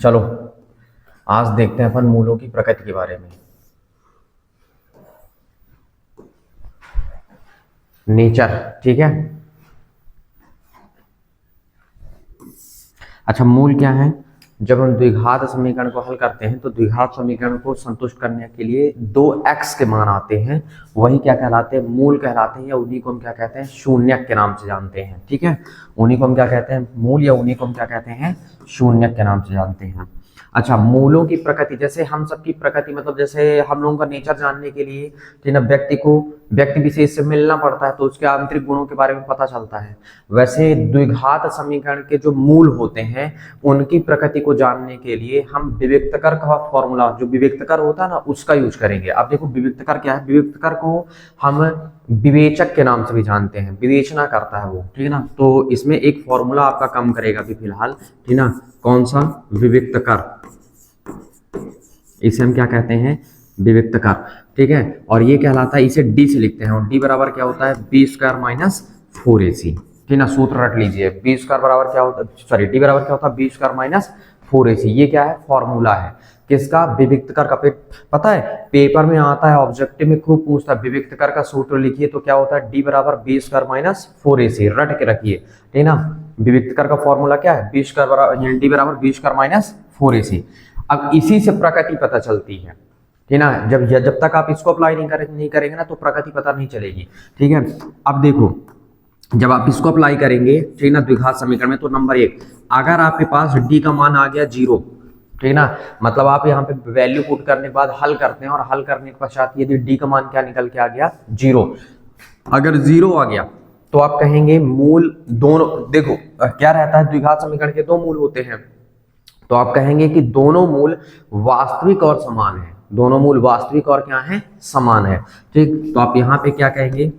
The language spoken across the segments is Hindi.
चलो आज देखते हैं अपन मूलों की प्रकृति के बारे में। नेचर, ठीक है। अच्छा, मूल क्या है? जब हम द्विघात समीकरण को हल करते हैं तो द्विघात समीकरण को संतुष्ट करने के लिए दो x के मान आते हैं, वही क्या कहलाते हैं? मूल कहलाते हैं, या उन्हीं को हम क्या कहते हैं? शून्यक के नाम से जानते हैं, ठीक है। उन्हीं को हम क्या कहते हैं? मूल, या उन्हीं को हम क्या कहते हैं? शून्यक के नाम से जानते हैं। अच्छा, मूलों की प्रकृति, जैसे हम सबकी प्रकृति, मतलब जैसे हम लोगों का नेचर जानने के लिए ना व्यक्ति विशेष से मिलना पड़ता है तो उसके आंतरिक गुणों के बारे में पता चलता है। वैसे द्विघात समीकरण के जो मूल होते हैं उनकी प्रकृति को जानने के लिए हम विविक्तकर का फॉर्मूला, जो विविक्तकर होता है ना, उसका यूज करेंगे। अब देखो विविक्तकर क्या है? विविक्तकर को हम विवेचक के नाम से भी जानते हैं, विवेचना करता है वो, ठीक है ना। तो इसमें एक फॉर्मूला आपका काम करेगा अभी फिलहाल, ठीक ना। कौन सा? विविक्तकर। इसे हम क्या कहते हैं? विविक्तकर, ठीक है। और ये कहलाता है, इसे डी से लिखते हैं, और डी बराबर क्या होता है? बी स्क्वायर माइनस 4ac, ठीक ना। सूत्र रट लीजिए, बी स्क्वायर बराबर क्या होता है, सॉरी डी बराबर क्या होता है? B square minus 4ac। ये क्या है? फॉर्मूला है किसका? विविक्तकर का। पता है पेपर में आता है, ऑब्जेक्टिव में खूब पूछता है, विविक्तकर का सूत्र लिखिए तो क्या होता है? डी बराबर बी स्क्वायर माइनस 4ac, रट के रखिए, ठीक ना। विविक्तकर का फॉर्मूला क्या है? बी स्क्वायर बराबर डी बराबर बी स्क्वायर माइनस 4ac। अब इसी से प्रकृति पता चलती है, ठीक ना। जब तक आप इसको अप्लाई नहीं करेंगे ना तो प्रकृति पता नहीं चलेगी, ठीक है। अब देखो, जब आप इसको अप्लाई करेंगे, ठीक ना, द्विघात समीकरण में, तो नंबर 1, अगर आपके पास डी का मान आ गया 0, ठीक ना, मतलब आप यहाँ पे वैल्यू पुट करने के बाद हल करते हैं, और हल करने के पश्चात यदि डी का मान क्या निकल के आ गया? 0। अगर 0 आ गया तो आप कहेंगे मूल दोनों, देखो क्या रहता है, द्विघात समीकरण के दो मूल होते हैं, तो आप कहेंगे कि दोनों मूल वास्तविक और समान है। दोनों मूल वास्तविक और क्या है? समान है, ठीक। तो आप यहाँ पे क्या कहेंगे?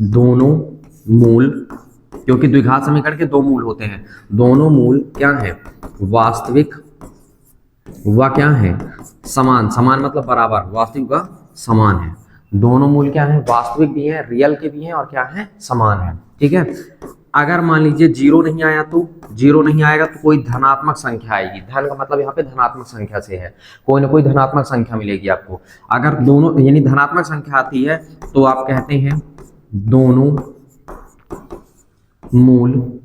दोनों मूल, क्योंकि द्विघात समीकरण के दो मूल होते हैं, दोनों मूल क्या है? वास्तविक व क्या है? समान। समान मतलब बराबर, वास्तविक व समान है। दोनों मूल क्या है? वास्तविक भी है, रियल के भी हैं, और क्या है? समान है, ठीक है। अगर मान लीजिए 0 नहीं आया, तो 0 नहीं आएगा तो कोई धनात्मक संख्या आएगी। धन का मतलब यहाँ पे धनात्मक संख्या से है, कोई ना कोई धनात्मक संख्या मिलेगी आपको। अगर दोनों यानी धनात्मक संख्या आती है तो आप कहते हैं दोनों मूल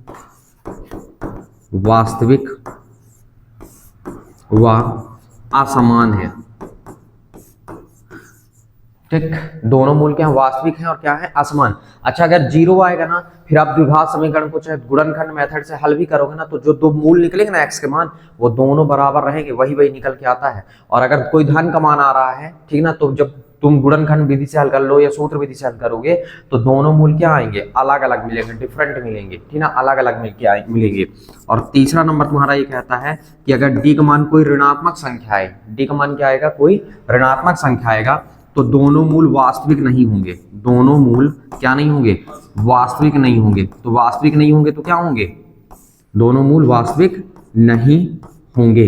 वास्तविक व असमान है, ठीक। दोनों मूल क्या है? वास्तविक हैं और क्या है? असमान। अच्छा, अगर 0 आएगा ना, फिर आप द्विघात समीकरण को चाहे गुणनखंड मेथड से हल भी करोगे ना, तो जो दो मूल निकलेंगे ना x के मान, वो दोनों बराबर रहेंगे, वही निकल के आता है। और अगर कोई धन का मान आ रहा है, ठीक ना, तो जब तुम गुणनखंड विधि से हल कर लो या सूत्र विधि से हल करोगे तो दोनों मूल क्या आएंगे? अलग अलग मिलेंगे, डिफरेंट मिलेंगे, ठीक ना, अलग अलग मिलेंगे। और तीसरा नंबर तुम्हारा ये कहता है कि अगर डी का मान कोई ऋणात्मक संख्या है, डी का मान क्या आएगा? कोई ऋणात्मक संख्या आएगा, तो दोनों मूल वास्तविक नहीं होंगे। दोनों मूल क्या नहीं होंगे? वास्तविक नहीं होंगे। तो वास्तविक नहीं होंगे तो क्या होंगे? दोनों मूल वास्तविक नहीं होंगे,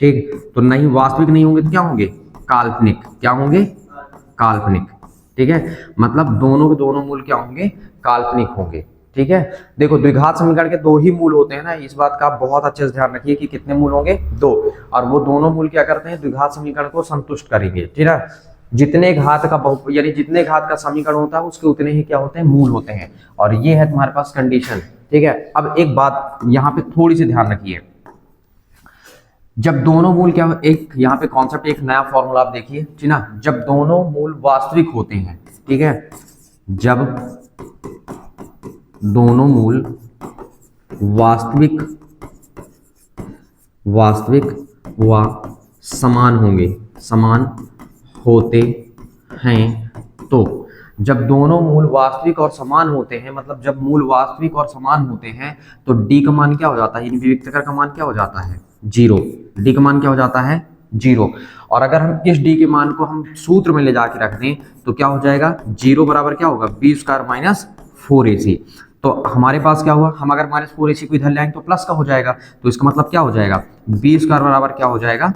ठीक। तो नहीं, वास्तविक नहीं होंगे तो क्या होंगे? काल्पनिक। क्या होंगे? काल्पनिक, ठीक है। मतलब दोनों के दोनों मूल क्या होंगे? काल्पनिक होंगे, ठीक है। देखो द्विघात समीकरण के दो ही मूल होते हैं ना, इस बात का आप बहुत अच्छे से ध्यान रखिए कि कितने मूल होंगे? 2। और वो दोनों मूल क्या करते हैं? द्विघात समीकरण को संतुष्ट करेंगे, ठीक है। जितने घात का यानी जितने घात का समीकरण होता है उसके उतने ही क्या होते हैं? मूल होते हैं। और ये है तुम्हारे पास कंडीशन, ठीक है। अब एक बात यहाँ पे थोड़ी सी ध्यान रखिए, जब दोनों मूल क्या, एक यहाँ पे कॉन्सेप्ट, एक नया फॉर्मूला आप देखिए, ठीक ना। जब दोनों मूल वास्तविक होते हैं, ठीक है, जब दोनों मूल वास्तविक व समान होंगे, समान होते हैं, तो जब दोनों मूल वास्तविक और समान होते हैं, मतलब जब मूल वास्तविक और समान होते हैं, तो डी का मान क्या हो जाता है? यानी विविक्तकर का मान क्या हो जाता है? 0। डी का मान क्या हो जाता है? 0। और अगर हम इस डी के मान को हम सूत्र में ले जाके रख दें तो क्या हो जाएगा? 0 बराबर क्या होगा? B square minus 4ac। तो हमारे पास क्या हुआ? हम अगर माइनस 4ac को इधर ले आएंगे तो प्लस का हो जाएगा, तो इसका मतलब क्या हो जाएगा? बी स्क्वायर बराबर क्या हो जाएगा?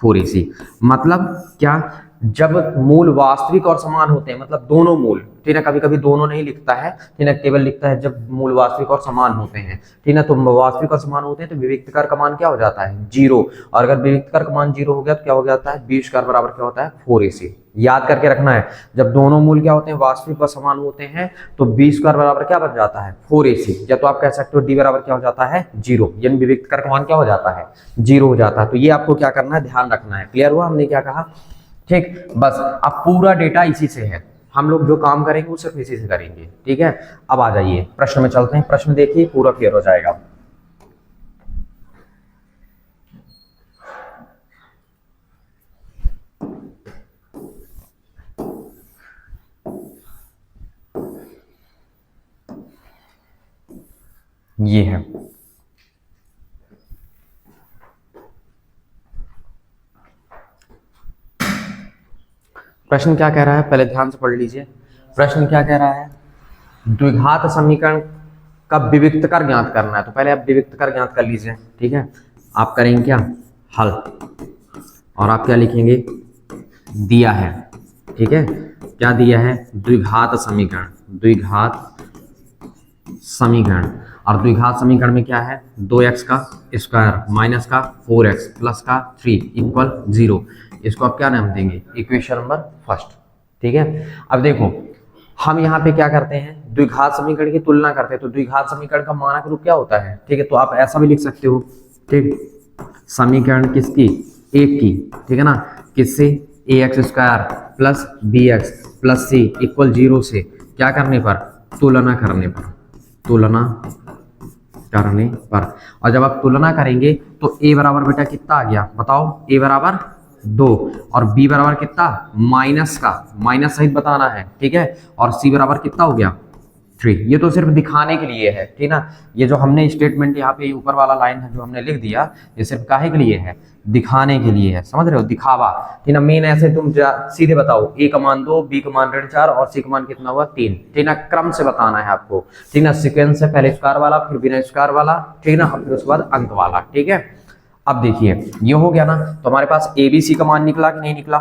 4ac। मतलब क्या जब मूल वास्तविक और समान होते हैं, मतलब दोनों मूल, ठीक है, कभी कभी दोनों नहीं लिखता है, ठीक है, केवल लिखता है जब मूल वास्तविक और समान होते हैं, ठीक है, तो वास्तविक और समान होते हैं तो विविक्तकार का मान क्या हो जाता है, 0। और अगर विविक्तकार का मान 0 हो गया तो क्या हो जाता है, b स्क्वायर बराबर क्या होता है, 4ac। याद करके रखना है, जब दोनों मूल क्या होते हैं, वास्तविक और समान होते हैं, तो b स्क्वायर बराबर क्या बन जाता है, 4ac। या तो आप कह सकते हो d बराबर क्या हो जाता है, 0, यानी विविक्तकार का मान क्या हो जाता है, 0 हो जाता है। तो ये आपको क्या करना है, ध्यान रखना है। क्लियर हुआ हमने क्या कहा, ठीक। बस अब पूरा डेटा इसी से है, हम लोग जो काम करेंगे वो सिर्फ इसी से करेंगे, ठीक है। अब आ जाइए प्रश्न में चलते हैं, प्रश्न देखिए पूरा क्लियर हो जाएगा। ये है प्रश्न, क्या कह रहा है पहले ध्यान से पढ़ लीजिए। प्रश्न क्या कह रहा है, द्विघात समीकरण का विविक्तकार ज्ञात करना है। तो पहले आप विविक्तकार ज्ञात कर लीजिए, ठीक है। आप करेंगे क्या, हल, और आप क्या लिखेंगे, दिया है, ठीक है, क्या दिया है, द्विघात समीकरण, द्विघात समीकरण। और द्विघात समीकरण में क्या है, 2x का स्क्वायर माइनस का 4x प्लस का 3 इक्वल 0। इसको आप क्या नाम देंगे, इक्वेशन नंबर फर्स्ट, ठीक है। अब देखो हम यहाँ पे क्या करते हैं, द्विघात समीकरण की तुलना करते हैं। तो द्विघात समीकरण का मानक रूप क्या होता है, ठीक है, तो आप ऐसा भी लिख सकते हो, ठीक, समीकरण किसकी, एक की, ठीक है ना, किससे, ax square plus bx plus c equal 0 से क्या करने पर, तुलना करने पर, तुलना करने पर। और जब आप तुलना करेंगे तो a बराबर बेटा कितना आ गया, बताओ, a बराबर 2 और b बराबर कितना, माइनस का, माइनस सहित बताना है, ठीक है, और c बराबर कितना हो गया, 3। ये तो सिर्फ दिखाने के लिए है, ठीक ना। ये जो हमने स्टेटमेंट यहाँ पे ऊपर वाला लाइन है जो हमने लिख दिया, ये सिर्फ काहे के लिए है, दिखाने के लिए है, समझ रहे हो, दिखावा, ठीक ना। मेन ऐसे तुम सीधे बताओ, a का मान 2, b का मान 4 और c का मान कितना हुआ, 3, ठीक ना। क्रम से बताना है आपको, ठीक ना, सीक्वेंस से, पहले स्क्वायर वाला फिर बिना स्क्वायर वाला, ठीक ना, फिर उसके बाद अंक वाला, ठीक है। अब देखिए ये हो गया ना, तो हमारे पास ABC का मान निकला कि नहीं निकला,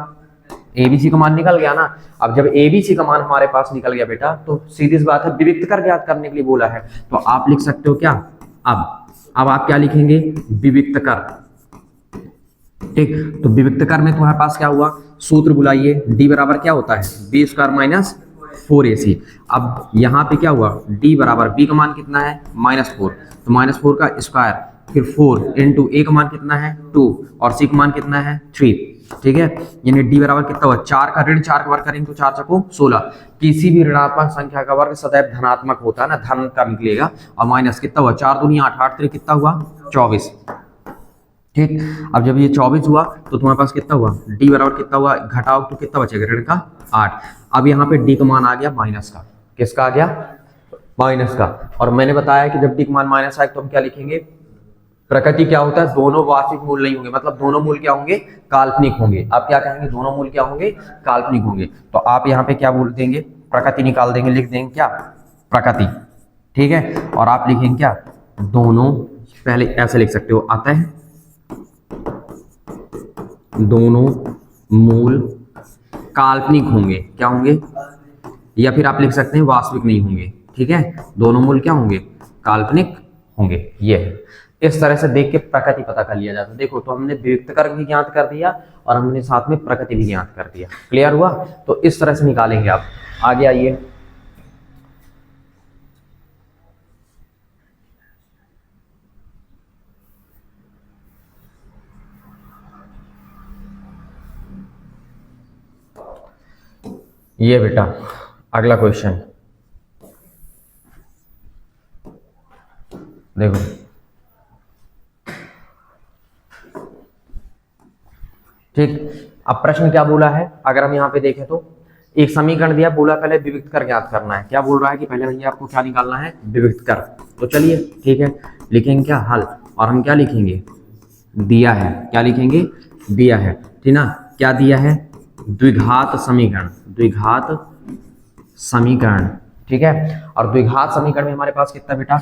ABC का मान निकल गया ना। अब जब ABC का मान हमारे पास निकल गया बेटा, तो सीधी सी बात है, विविक्तकार ज्ञात करने के लिए बोला है, तो आप लिख सकते हो क्या, अब आप क्या लिखेंगे, विविक्तकार, ठीक। तो विविक्तकार में तुम्हारे पास क्या हुआ, सूत्र बुलाइए, d बराबर क्या होता है, b स्क्वायर माइनस 4ac। अब यहाँ पे क्या हुआ, d बराबर, b का मान कितना है, -4, तो -4 का स्क्वायर फिर 4 इंटू a का मान कितना है, 2 और c का मान कितना है, 3, ठीक है। यानी d बराबर कितना हुआ, 4 का ऋण 4 का वर्ग करेंगे तो 4 चको 16। किसी भी ऋणात्मक संख्या का वर्ग सदैव धनात्मक होता है ना, धन का निकलेगा। और माइनस कितना हुआ, 4 दूनी 8, 8 3 कितना हुआ, 24, ठीक। अब जब ये 24 हुआ तो तुम्हारे पास कितना हुआ, d बराबर कितना हुआ, घटाओ तो कितना बचेगा, ऋण का 8। अब यहाँ पे d का मान आ गया माइनस का, किसका आ गया, माइनस का। और मैंने बताया कि जब d का मान माइनस आए तो हम क्या लिखेंगे, प्रकृति क्या होता है, दोनों वास्तविक मूल नहीं होंगे, मतलब दोनों मूल क्या होंगे, काल्पनिक होंगे। आप क्या कहेंगे, दोनों मूल क्या होंगे, काल्पनिक होंगे। तो आप यहाँ पे क्या बोल देंगे, प्रकृति निकाल देंगे, लिख देंगे क्या, प्रकृति, ठीक है। और आप लिखेंगे क्या, दोनों, पहले ऐसे लिख सकते हो, आता है दोनों मूल काल्पनिक होंगे, क्या होंगे, या फिर आप लिख सकते हैं वास्तविक नहीं होंगे, ठीक है, दोनों मूल क्या होंगे, काल्पनिक होंगे। ये है, इस तरह से देख के प्रकृति पता कर लिया जाता है। देखो तो हमने विविक्तकार भी ज्ञात कर दिया और हमने साथ में प्रकृति भी ज्ञात कर दिया। क्लियर हुआ, तो इस तरह से निकालेंगे आप। आगे आइए, ये बेटा अगला क्वेश्चन देखो, ठीक। अब प्रश्न क्या बोला है, अगर हम यहाँ पे देखें तो एक समीकरण दिया, बोला पहले विविक्तकार ज्ञात करना है। क्या बोल रहा है कि पहले भैया आपको क्या निकालना है, विविक्तकार। तो चलिए ठीक है, लिखेंगे क्या, हल, और हम क्या लिखेंगे, दिया है, क्या लिखेंगे, दिया है, ठीक ना। क्या दिया है, द्विघात समीकरण, द्विघात समीकरण, ठीक है। और द्विघात समीकरण में हमारे पास कितना बेटा,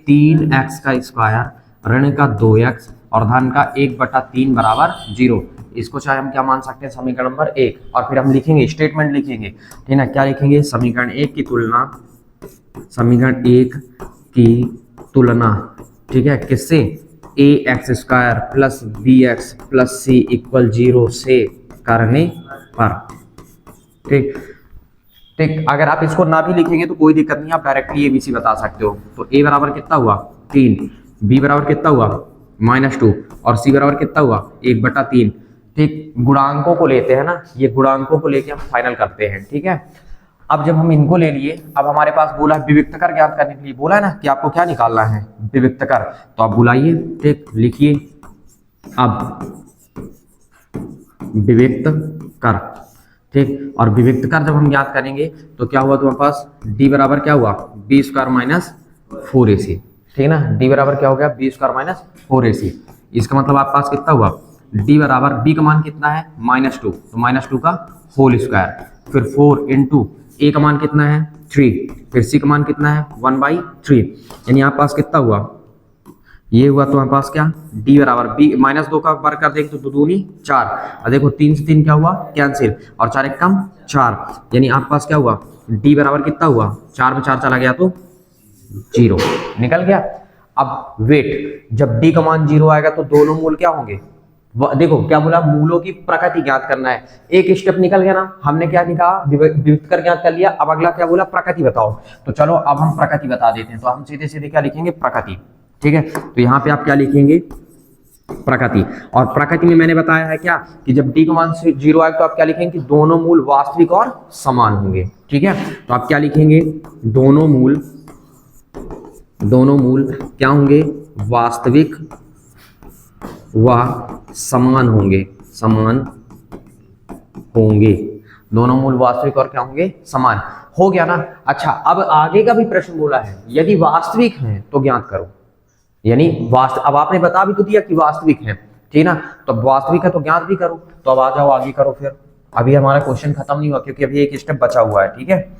3x का स्क्वायर ऋण का 2x और धन का 1/3 बराबर 0। इसको चाहे हम क्या मान सकते हैं, समीकरण नंबर 1, और फिर हम लिखेंगे स्टेटमेंट लिखेंगे, ठीक ना, क्या लिखेंगे, समीकरण 1 की तुलना, समीकरण 1 की तुलना, ठीक है, किससे, A X square plus B X plus C equal 0 से करने पर, ठीक। ठीक, अगर आप इसको ना भी लिखेंगे तो कोई दिक्कत नहीं, आप डायरेक्टली एबीसी बता सकते हो। तो ए बराबर कितना हुआ 3, बी बराबर कितना हुआ -2, और सी बराबर कितना हुआ 1/3। ठीक, गुणांकों को लेते हैं ना, ये गुणांकों को लेके हम फाइनल करते हैं, ठीक है। अब जब हम इनको ले लिए, अब हमारे पास बोला है विविक्तकर ज्ञात करने के लिए, बोला है ना कि आपको क्या निकालना है, विविक्तकर। तो आप बुलाइए, ठीक, लिखिए अब विविक्तकर, ठीक। और विविक्तकर जब हम ज्ञात करेंगे तो क्या हुआ तुम्हारे पास, d बराबर क्या हुआ b² - 4ac, ठीक ना, d बराबर क्या हो गया b² - 4ac। इसका मतलब आपके पास कितना हुआ, d बराबर b का मान कितना है -2, तो -2 का होल स्क्वायर, फिर 4 इंटू a का मान कितना है 3, फिर c का मान कितना है 1/3, यानी आपके पास कितना हुआ, ये हुआ तुम्हारे पास क्या, d बराबर b -2 का वर्ग कर देंगे तो 2 दूनी 4, और देखो 3 से 3 क्या हुआ कैंसिल, और 4 एक कम 4, यानी आपके पास क्या हुआ, d बराबर कितना हुआ, 4 में 4 चला गया तो 0 निकल गया। अब वेट, जब d का मान 0 आएगा तो दोनों मूल क्या होंगे, देखो क्या बोला, मूलों की प्रकृति ज्ञात करना है, एक स्टेप निकल गया ना, हमने क्या निकाला, विविक्तकर ज्ञात कर लिया। अब अगला क्या बोला, प्रकृति बताओ। तो चलो अब हम प्रकृति बता देते हैं, तो हम सीधे सीधे क्या लिखेंगे, प्रकृति, ठीक है। तो यहाँ पे आप क्या लिखेंगे, प्रकृति। और प्रकृति में मैंने बताया है क्या कि जब d का मान 0 आएगा तो आप क्या लिखेंगे कि दोनों मूल वास्तविक और समान होंगे, ठीक है। तो आप क्या लिखेंगे, दोनों मूल क्या होंगे, वास्तविक व समान होंगे, दोनों मूल वास्तविक और क्या होंगे, समान, हो गया ना। अच्छा, अब आगे का भी प्रश्न बोला है, यदि वास्तविक हैं तो ज्ञात करो, यानी अब आपने बता भी तो दिया कि वास्तविक है, ठीक ना, तो वास्तविक है तो ज्ञात भी करो। तो अब आ जाओ आगे करो, फिर अभी हमारा क्वेश्चन खत्म नहीं हुआ क्योंकि अभी एक स्टेप बचा हुआ है, ठीक है।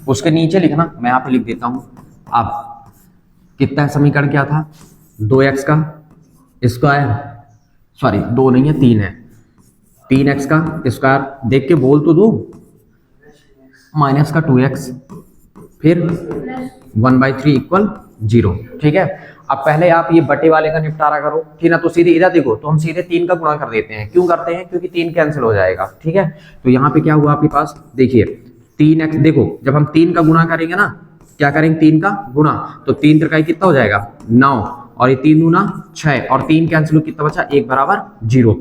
उसके नीचे लिखना, मैं यहाँ पे लिख देता हूं। अब कितना है समीकरण, क्या था, 2x का स्क्वायर, सॉरी 2 नहीं है 3 है, 3x का स्क्वायर, देख के बोल तो दो, माइनस का 2x, फिर 1/3 इक्वल 0, ठीक है। अब पहले आप ये बटे वाले का निपटारा करो, ठीक है, तो सीधे इधर देखो, तो हम सीधे 3 का गुणा कर देते हैं, क्यों करते हैं, क्योंकि 3 कैंसिल हो जाएगा, ठीक है। तो यहाँ पे क्या हुआ आपके पास, देखिए 3x, देखो जब हम 3 का गुणा करेंगे ना, क्या करेंगे 3 का गुणा, तो 3 त्रिकाई कितना हो जाएगा 9, और ये 3 दूना 6, और 3 कैंसिल, कितना बचा 1 बराबर 0।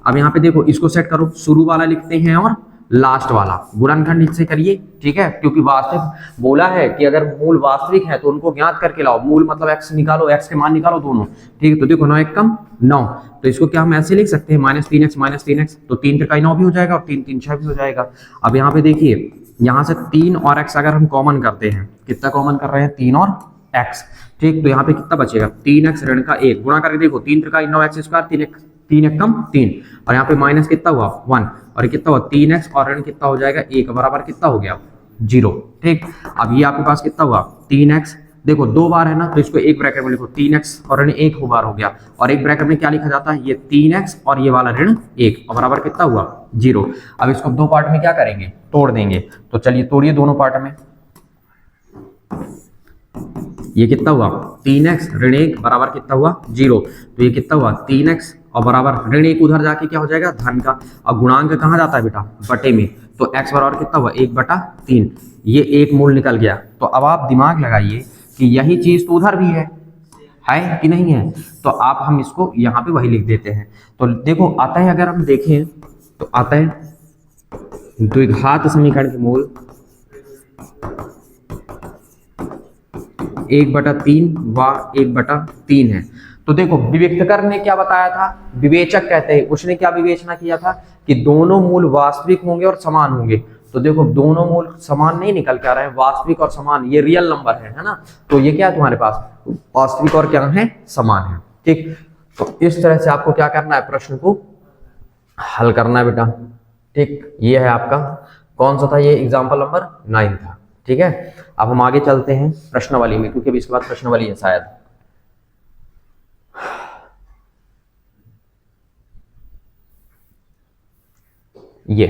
अब यहाँ पे देखो इसको सेट करो, शुरू वाला लिखते हैं और लास्ट वाला गुणनखंड इससे करिए, ठीक है, क्योंकि वास्तविक बोला है कि अगर मूल वास्तविक है तो उनको ज्ञात करके लाओ, मूल मतलब x निकालो, x के मान निकालो दोनों, ठीक है। तो देखो 9 1 कम 9, तो इसको क्या हम ऐसे लिख सकते हैं -3x, तो 3 त्रिकाई 9 भी हो जाएगा और 3 3 6 भी हो जाएगा। अब यहाँ पे देखिए, यहाँ से 3 और x अगर हम कॉमन करते हैं, कितना कॉमन कर रहे हैं 3 और x, ठीक, तो यहाँ पे कितना बचेगा 3x ऋण का 1, गुणा करके देखो 3 त्रिकाई 9x², 3 1 कम 3, और यहाँ पे माइनस कितना हुआ 1, और कितना हुआ 3x, और ऋण कितना हो जाएगा 1 बराबर कितना हो गया 0, ठीक। अब ये आपके पास कितना हुआ 3x, देखो 2 बार है ना, तो इसको एक ब्रैकेट में लिखो, 3x और ऋण 1 बार हो गया, और एक ब्रैकेट में क्या लिखा जाता है, ये 3x और ये वाला ऋण 1, और बराबर कितना हुआ 0। अब इसको 2 पार्ट में क्या करेंगे, तोड़ देंगे, तो चलिए तोड़िए दोनों पार्ट में। ये कितना हुआ 3x ऋण 1 बराबर कितना हुआ 0, तो ये कितना हुआ 3x और बराबर ऋण 1 उधर जाके क्या हो जाएगा धन का, और गुणांक कहाँ जाता है बेटा, बटे में, तो x बराबर कितना हुआ 1/3, ये एक मूल निकल गया। तो अब आप दिमाग लगाइए कि यही चीज तो उधर भी है कि नहीं है, तो आप हम इसको यहाँ पे वही लिख देते हैं। तो देखो आता है, अगर हम देखें तो आता है द्विघात समीकरण के मूल 1/3 व 1/3 है। तो देखो विविक्तकर ने क्या बताया था, विवेचक कहते हैं, उसने क्या विवेचना किया था कि दोनों मूल वास्तविक होंगे और समान होंगे। तो देखो दोनों मूल समान नहीं निकल के आ रहे हैं, वास्तविक और समान, ये रियल नंबर है ना, तो ये क्या है तुम्हारे पास वास्तविक और क्या है समान है, ठीक। तो इस तरह से आपको क्या करना है, प्रश्न को हल करना है बेटा, ठीक। ये है आपका कौन सा था, ये एग्जाम्पल नंबर 9 था, ठीक है। अब हम आगे चलते हैं प्रश्नावली में, क्योंकि अभी इसके बाद प्रश्नावली है शायद। ये।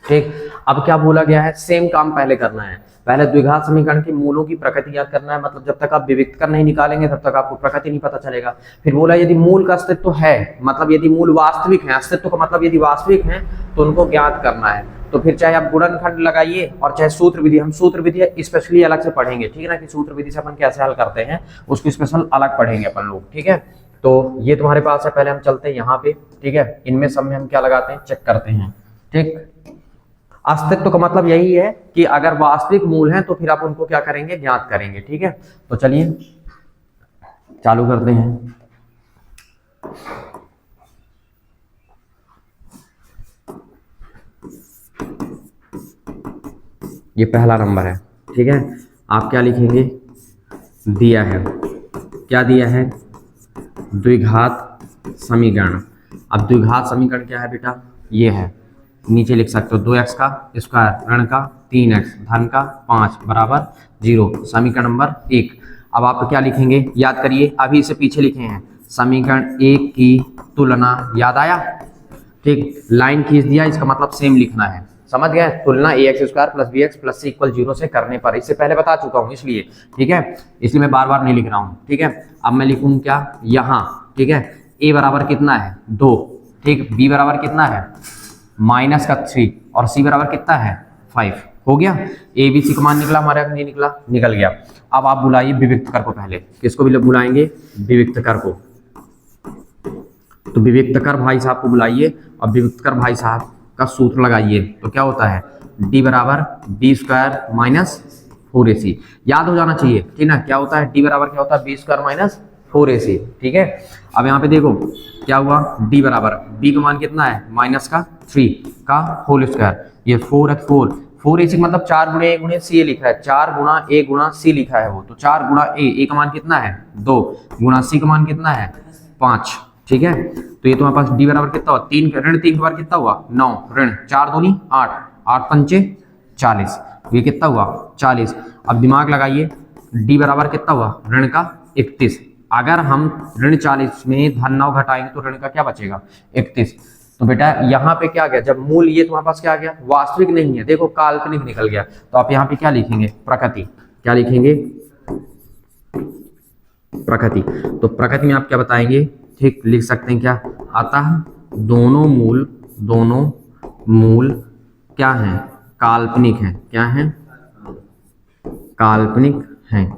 ठीक, अब क्या बोला गया है, सेम काम पहले करना है। पहले द्विघात समीकरण के मूलों की प्रकृति याद करना है, मतलब जब तक आप विविक्तकर नहीं निकालेंगे तब तक आपको प्रकृति नहीं पता चलेगा। फिर बोला यदि मूल का अस्तित्व है, मतलब यदि मूल वास्तविक है, अस्तित्व का मतलब यदि वास्तविक है तो उनको ज्ञात करना है। तो फिर चाहे आप गुणनखंड लगाइए और चाहे सूत्र विधि, हम सूत्र विधि स्पेशली अलग से पढ़ेंगे, ठीक है ना, कि सूत्र विधि से अपन कैसे हल करते हैं उसको स्पेशल अलग पढ़ेंगे अपन लोग, ठीक है। तो ये तुम्हारे पास है, पहले हम चलते हैं यहाँ पे, ठीक है। इनमें सब में हम क्या लगाते हैं, चेक करते हैं, ठीक। अस्तित्व का मतलब यही है कि अगर वास्तविक मूल हैं तो फिर आप उनको क्या करेंगे, ज्ञात करेंगे, ठीक है। तो चलिए चालू करते हैं। ये पहला नंबर है, ठीक है। आप क्या लिखेंगे, दिया है, क्या दिया है, द्विघात समीकरण। अब द्विघात समीकरण क्या है बेटा, ये है, नीचे लिख सकते हो 2x का स्क्वायर ऋण का 3x धन का 5 बराबर 0, समीकरण नंबर 1। अब आप क्या लिखेंगे, याद करिए, अभी इसे पीछे लिखे हैं, समीकरण 1 की तुलना, याद आया, ठीक, लाइन खींच दिया, इसका मतलब सेम लिखना है, समझ गए। तुलना ax square plus bx plus c equal 0 से करने पर, इससे पहले बता चुका हूं इसलिए, ठीक है, इसलिए मैं बार बार नहीं लिख रहा हूं, ठीक है। अब मैं लिखूं क्या यहाँ, ठीक है, a बराबर कितना है 2, ठीक, b बराबर कितना है माइनस का 3 और c बराबर कितना है 5, हो गया। ए बी सी का मान निकला हमारा, नहीं निकला, निकल गया। अब आप बुलाइए विविक्तकर को, पहले किसको भी बुलाएंगे, विविक्तकर को। तो विविक्तकर भाई साहब को बुलाइए और विविक्तकर भाई साहब का सूत्र लगाइए। तो क्या होता है, d बराबर बी स्क्वायर माइनस 4ac, याद हो जाना चाहिए, ठीक ना, क्या होता है, d बराबर क्या होता है, बी स्क्वायर माइनस 4ac, ठीक है। अब यहाँ पे देखो क्या हुआ, d बराबर b का मान कितना है माइनस का 3 का होल स्क्वायर, ये 4ac मतलब 4 गुणे a गुणे c लिखा है, 4 गुणा a गुणा c लिखा है वो, तो 4 गुणा a का मान कितना है 2 गुणा c का मान कितना है 5, ठीक है। तो ये तुम्हारे पास d बराबर कितना हुआ, 3 ऋण 3 के बार कितना हुआ 9, ऋण 4 दूनी 8, 8 पंचे 40, ये कितना हुआ 40। अब दिमाग लगाइए, d बराबर कितना हुआ ऋण का 31, अगर हम ऋण 40 में धन 9 घटाएंगे तो ऋण का क्या बचेगा 31। तो बेटा यहाँ पे क्या गया, जब मूल ये तुम्हारे पास क्या आ गया, वास्तविक नहीं है, देखो काल्पनिक निकल गया, तो आप यहाँ पे क्या लिखेंगे, प्रकृति, क्या लिखेंगे, प्रकृति। तो प्रकृति में आप क्या बताएंगे, ठीक, लिख सकते हैं क्या, अतः दोनों मूल क्या हैं, काल्पनिक हैं, क्या हैं, काल्पनिक हैं,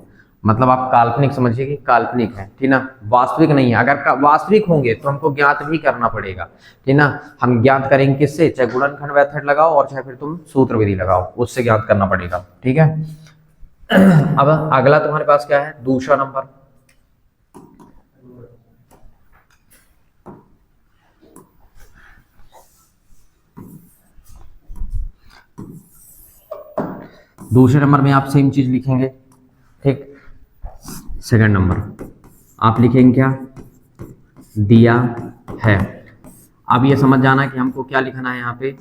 मतलब आप काल्पनिक समझिए कि काल्पनिक है, ठीक ना, वास्तविक नहीं है। अगर वास्तविक होंगे तो हमको ज्ञात भी करना पड़ेगा, ठीक ना, हम ज्ञात करेंगे किससे, चाहे गुणनखंड मेथड लगाओ और चाहे फिर तुम सूत्र विधि लगाओ, उससे ज्ञात करना पड़ेगा, ठीक है। अब अगला तुम्हारे पास क्या है, दूसरा नंबर, दूसरे नंबर में आप सेम चीज लिखेंगे, ठीक। सेकंड नंबर आप लिखेंगे क्या, दिया है। अब ये समझ जाना कि हमको क्या लिखना है यहाँ पे,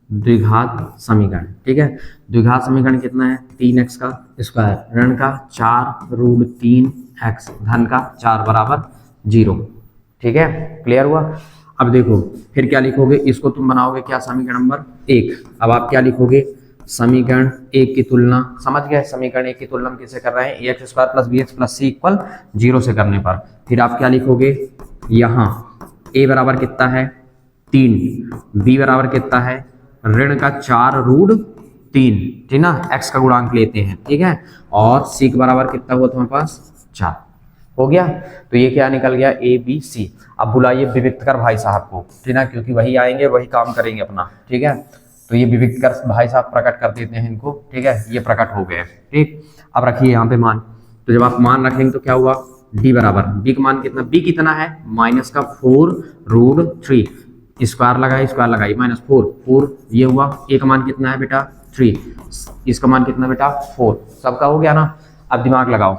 द्विघात समीकरण, ठीक है। द्विघात समीकरण कितना है, 3x का स्क्वायर ऋण का 4 रूट 3x धन का 4 बराबर 0, ठीक है, क्लियर हुआ। अब देखो फिर क्या लिखोगे, इसको तुम बनाओगे क्या, समीकरण नंबर 1। अब आप क्या लिखोगे, समीकरण 1 की तुलना, समझ गए, समीकरण 1 की तुलना हम किसे कर रहे हैं, ax square plus bx plus c equal 0 से करने पर। फिर आप क्या लिखोगे, यहाँ a बराबर कितना है 3, b बराबर कितना है ऋण का 4 रूट 3, ठीक ना, x का गुणांक लेते हैं, ठीक है, और c के बराबर कितना हुआ तुम्हारे पास 4, हो गया। तो ये क्या निकल गया, a b c। अब बुलाइए विविक्तकर भाई साहब को, ठीक ना, क्योंकि वही आएंगे वही काम करेंगे अपना, ठीक है। तो ये विविक्तकर भाई साहब प्रकट कर देते हैं इनको, ठीक है, ये प्रकट हो गए, ठीक। अब रखिए यहाँ पे मान, तो जब आप मान रखेंगे तो क्या हुआ, d बराबर b का मान कितना, b कितना है माइनस का 4 रूट 3, स्क्वायर लगाई माइनस 4 ये हुआ, a का मान कितना है बेटा 3, इसका मान कितना बेटा 4, सबका हो गया ना। अब दिमाग लगाओ,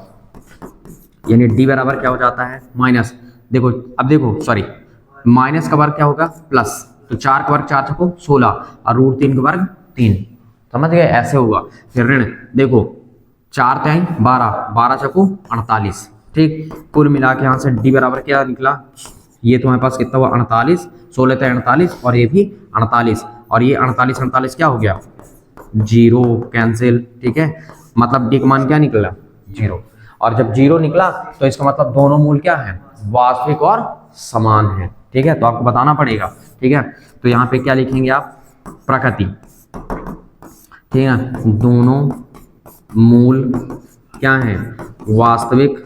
यानी d बराबर क्या हो जाता है माइनस, देखो अब देखो सॉरी, माइनस का वर्ग क्या होगा प्लस, तो 4 का वर्ग 4 छको 16 और रूट 3 का वर्ग 3, समझ गए, ऐसे होगा। फिर ऋण देखो 4 3 12 12 छको 48, ठीक, कुल मिला के यहाँ से d बराबर क्या निकला, ये तुम्हारे पास कितना हुआ 48, 16 48 और ये भी 48 और ये 48 48 क्या हो गया 0 कैंसिल। ठीक है, मतलब डी का मान क्या निकला 0 और जब 0 निकला तो इसका मतलब दोनों मूल क्या है वास्तविक और समान है। ठीक है, तो आपको बताना पड़ेगा। ठीक है, तो यहाँ पे क्या लिखेंगे आप प्रकृति। ठीक है, दोनों मूल क्या है वास्तविक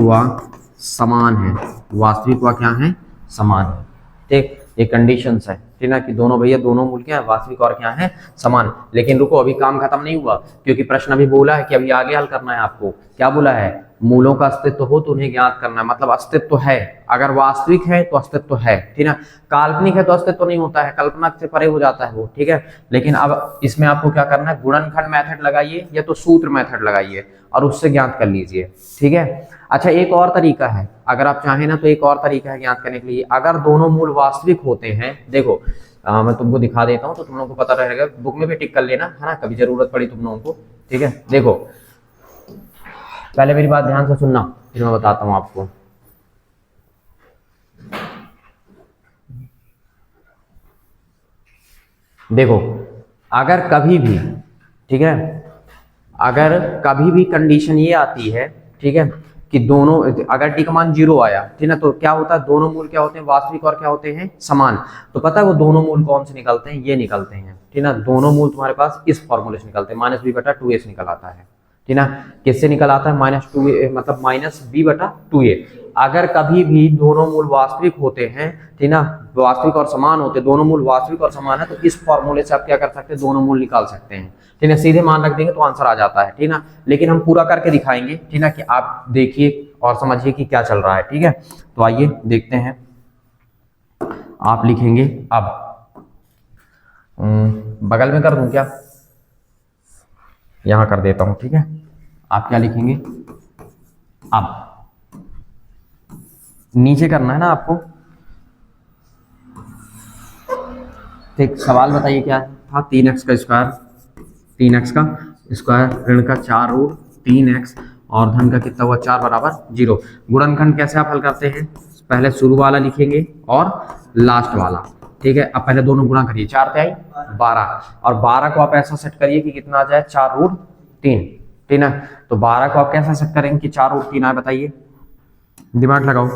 व समान है, वास्तविक व क्या है समान है। ठीक, ये कंडीशंस है। ठीक है कि दोनों भैया दोनों मूल क्या है वास्तविक और क्या है समान। लेकिन रुको अभी काम खत्म नहीं हुआ, क्योंकि प्रश्न अभी बोला है कि अभी आगे हल करना है आपको। क्या बोला है मूलों का अस्तित्व हो तो उन्हें ज्ञात करना है, मतलब अस्तित्व है, अगर वास्तविक है तो अस्तित्व है। ठीक है, काल्पनिक है तो अस्तित्व नहीं होता है, कल्पना से परे हो जाता है वो। ठीक है, लेकिन अब इसमें आपको क्या करना है गुणनखंड मेथड लगाइए या तो सूत्र मेथड लगाइए और उससे ज्ञात कर लीजिए। ठीक है, अच्छा एक और तरीका है, अगर आप चाहें ना तो एक और तरीका है ज्ञात करने के लिए। अगर दोनों मूल वास्तविक होते हैं, देखो मैं तुमको दिखा देता हूँ तो तुम लोगों को पता रहेगा, बुक में भी टिक कर लेना है ना, कभी जरूरत पड़ी तुम लोगों को। ठीक है, देखो पहले मेरी बात ध्यान से सुनना फिर मैं बताता हूँ आपको। देखो अगर कभी भी, ठीक है, अगर कभी भी कंडीशन ये आती है, ठीक है, कि दोनों अगर टी का मान 0 आया, ठीक है, तो क्या होता है दोनों मूल क्या होते हैं वास्तविक और क्या होते हैं समान। तो पता है वो दोनों मूल कौन से निकलते हैं, ये निकलते हैं। ठीक है, दोनों मूल तुम्हारे पास इस फॉर्मूले से निकलते हैं, -b/2a से निकल आता है। ठीक है, किससे निकल आता है -2a, मतलब -b/2a। अगर कभी भी दोनों मूल वास्तविक होते हैं, ठीक है, वास्तविक और समान होते, दोनों मूल वास्तविक और समान है, तो इस फॉर्मूले से आप क्या कर सकते हैं दोनों मूल निकाल सकते हैं। ठीक है, सीधे मान रख देंगे तो आंसर आ जाता है। ठीक है, लेकिन हम पूरा करके दिखाएंगे। ठीक है, कि आप देखिए और समझिए कि क्या चल रहा है। ठीक है, तो आइए देखते हैं। आप लिखेंगे अब, बगल में कर दूं क्या, यहां कर देता हूं। ठीक है, आप क्या लिखेंगे अब, नीचे करना है ना आपको। ठीक, सवाल बताइए क्या था, 3x का स्क्वायर, 3x का स्क्वायर ऋण का 4 रूट 3x और धन का कितना हुआ 4 बराबर 0। गुणनखंड कैसे आप हल करते हैं, पहले शुरू वाला लिखेंगे और लास्ट वाला। ठीक है, अब पहले दोनों गुणा करिए, 4 पे आई 12 और 12 को आप ऐसा सेट करिए कि कितना आ जाए 4 रूट 3। ठीक है, तो 12 को आप कैसा सेट करेंगे कि 4 रूट 3 आए, बताइए, दिमाग लगाओ।